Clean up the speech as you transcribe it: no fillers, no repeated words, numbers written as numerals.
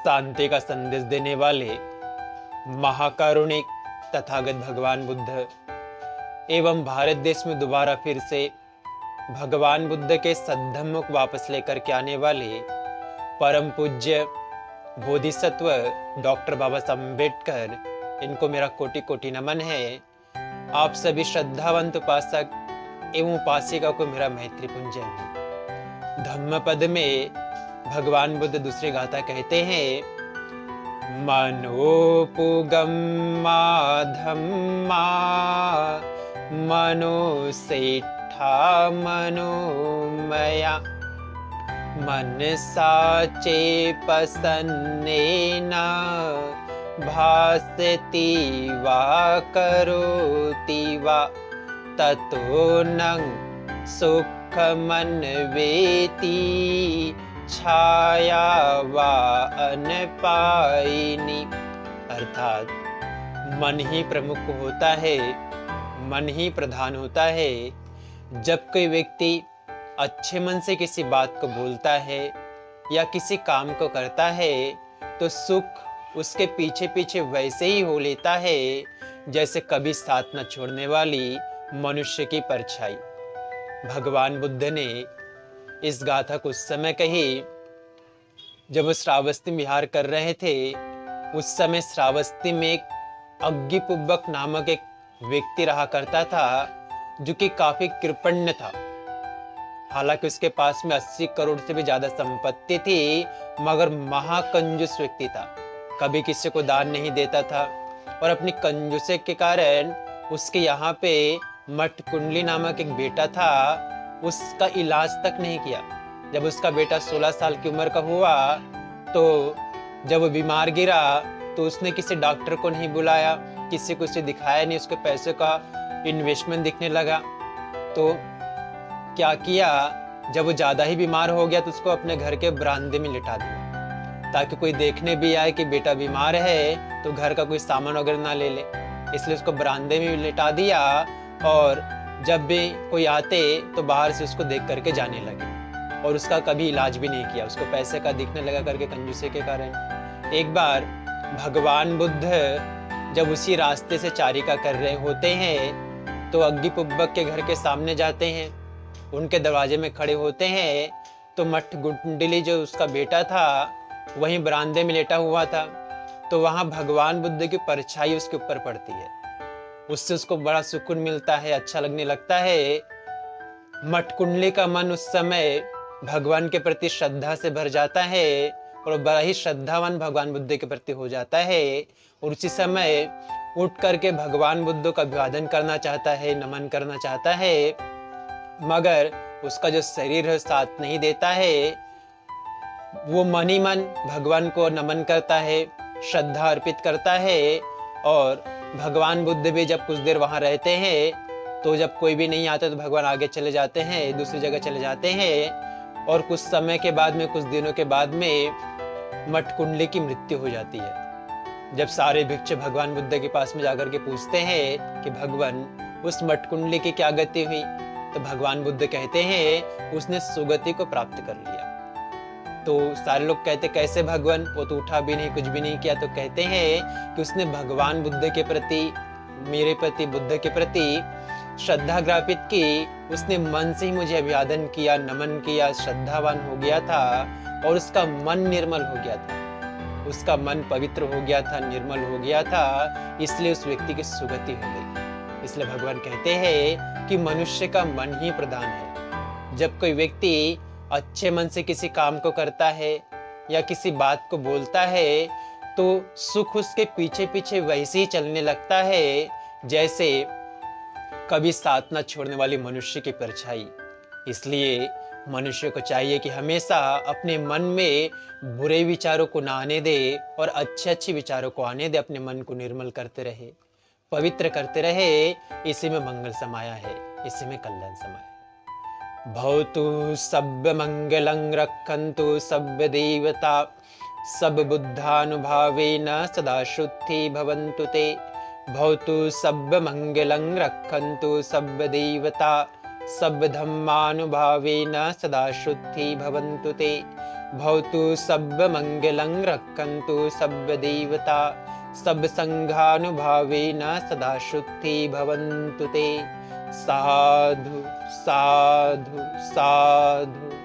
शांति का संदेश देने वाले महाकारुणिक तथागत भगवान बुद्ध एवं भारत देश में दोबारा फिर से भगवान बुद्ध के सद्धम्म को वापस लेकर के आने वाले परम पूज्य बोधिसत्व डॉक्टर बाबा साहब अम्बेडकर, इनको मेरा कोटि कोटि नमन है। आप सभी श्रद्धावंत उपासक एवं उपासिका को मेरा मैत्रीपूर्ण जय। धम्मपद में भगवान बुद्ध दूसरी गाथा कहते हैं, मनोपुगम्मा धम्मा मनोसेठा मनोमया मनसा चेपसन्नेन भासति वा करोति वा ततो नं सुखमन्वेति छाया वा अनपायिनी। अर्थात मन ही प्रमुख होता है, मन ही प्रधान होता है। जब कोई व्यक्ति अच्छे मन से किसी बात को बोलता है या किसी काम को करता है तो सुख उसके पीछे पीछे वैसे ही हो लेता है जैसे कभी साथ न छोड़ने वाली मनुष्य की परछाई। भगवान बुद्ध ने इस गाथा को उस समय कही जब वो श्रावस्ती विहार कर रहे थे। उस समय श्रावस्ती में एक अग्गिपुब्बक नामक एक व्यक्ति रहा करता था जो कि काफी कृपण्य था। हालांकि उसके पास में 80 करोड़ से भी ज्यादा संपत्ति थी, मगर महाकंजूस व्यक्ति था। कभी किसी को दान नहीं देता था और अपनी कंजूसी के कारण उसके यहाँ पे मठ कुंडली नामक एक बेटा था, उसका इलाज तक नहीं किया। जब उसका बेटा 16 साल की उम्र का हुआ तो जब वो बीमार गिरा तो उसने किसी डॉक्टर को नहीं बुलाया, किसी को उसे दिखाया नहीं। उसके पैसे का इन्वेस्टमेंट दिखने लगा तो क्या किया, जब वो ज्यादा ही बीमार हो गया तो उसको अपने घर के बरामदे में लिटा दिया ताकि कोई देखने भी आए कि बेटा बीमार है तो घर का कोई सामान वगैरह ना ले ले। इसलिए उसको बरामदे में लिटा दिया और जब भी कोई आते तो बाहर से उसको देख करके जाने लगे और उसका कभी इलाज भी नहीं किया। उसको पैसे का दिखने लगा करके कंजूसी के कारण। एक बार भगवान बुद्ध जब उसी रास्ते से चारिका कर रहे होते हैं तो अग्गिपुब्बक के घर के सामने जाते हैं, उनके दरवाजे में खड़े होते हैं तो मठ कुंडली जो उसका बेटा था वहीं बरामदे में लेटा हुआ था। तो वहां भगवान बुद्ध की परछाई उसके ऊपर पड़ती है, उससे उसको बड़ा सुकून मिलता है, अच्छा लगने लगता है। मठ कुंडली का मन उस समय भगवान के प्रति श्रद्धा से भर जाता है और बड़ा ही श्रद्धावान भगवान बुद्ध के प्रति हो जाता है और उसी समय उठ करके भगवान बुद्ध का अभिवादन करना चाहता है, नमन करना चाहता है, मगर उसका जो शरीर है साथ नहीं देता है। वो मन ही मन भगवान को नमन करता है, श्रद्धा अर्पित करता है और भगवान बुद्ध भी जब कुछ देर वहां रहते हैं तो जब कोई भी नहीं आता तो भगवान आगे चले जाते हैं, दूसरी जगह चले जाते हैं और कुछ समय के बाद में, कुछ दिनों के बाद में मठ कुंडली की मृत्यु हो जाती है। जब सारे भिक्षु भगवान बुद्ध के पास में जाकर के पूछते हैं कि भगवान उस मठ कुंडली की क्या गति हुई, तो भगवान बुद्ध कहते हैं उसने सुगति को प्राप्त कर लिया। तो सारे लोग कहते कैसे भगवान, वो तो उठा भी नहीं, कुछ भी नहीं किया। तो कहते हैं कि उसने भगवान बुद्ध के प्रति, मेरे प्रति, बुद्ध के प्रति श्रद्धा ज्ञापित की। उसने मन से ही मुझे अभिवादन किया, नमन किया, श्रद्धावान हो गया था और उसका मन निर्मल हो गया था, उसका मन पवित्र हो गया था, निर्मल हो गया था, इसलिए उस व्यक्ति की सुगति हो गई। इसलिए भगवान कहते हैं कि मनुष्य का मन ही प्रधान है। जब कोई व्यक्ति अच्छे मन से किसी काम को करता है या किसी बात को बोलता है तो सुख उसके पीछे पीछे वैसे ही चलने लगता है जैसे कभी साथ न छोड़ने वाली मनुष्य की परछाई। इसलिए मनुष्य को चाहिए कि हमेशा अपने मन में बुरे विचारों को ना आने दे और अच्छे अच्छे विचारों को आने दे, अपने मन को निर्मल करते रहे, पवित्र करते रहे। इसी में मंगल समाया है, इसी में कल्याण समाया है। भवतु सब मंगलं रक्षन्तु सब देवता सब बुद्धानुभावेन सदा शुद्धि भवन्तु ते। भवतु सब मंगलं रक्षन्तु सब देवता सब धम्मानुभावेन सदा शुद्धि भवन्तु ते। भवतु सर्वमङ्गलं रक्षन्तु सर्वदेवता सर्वसङ्घानुभावेन सदा शुद्धि भवन्तु ते। साधु साधु साधु।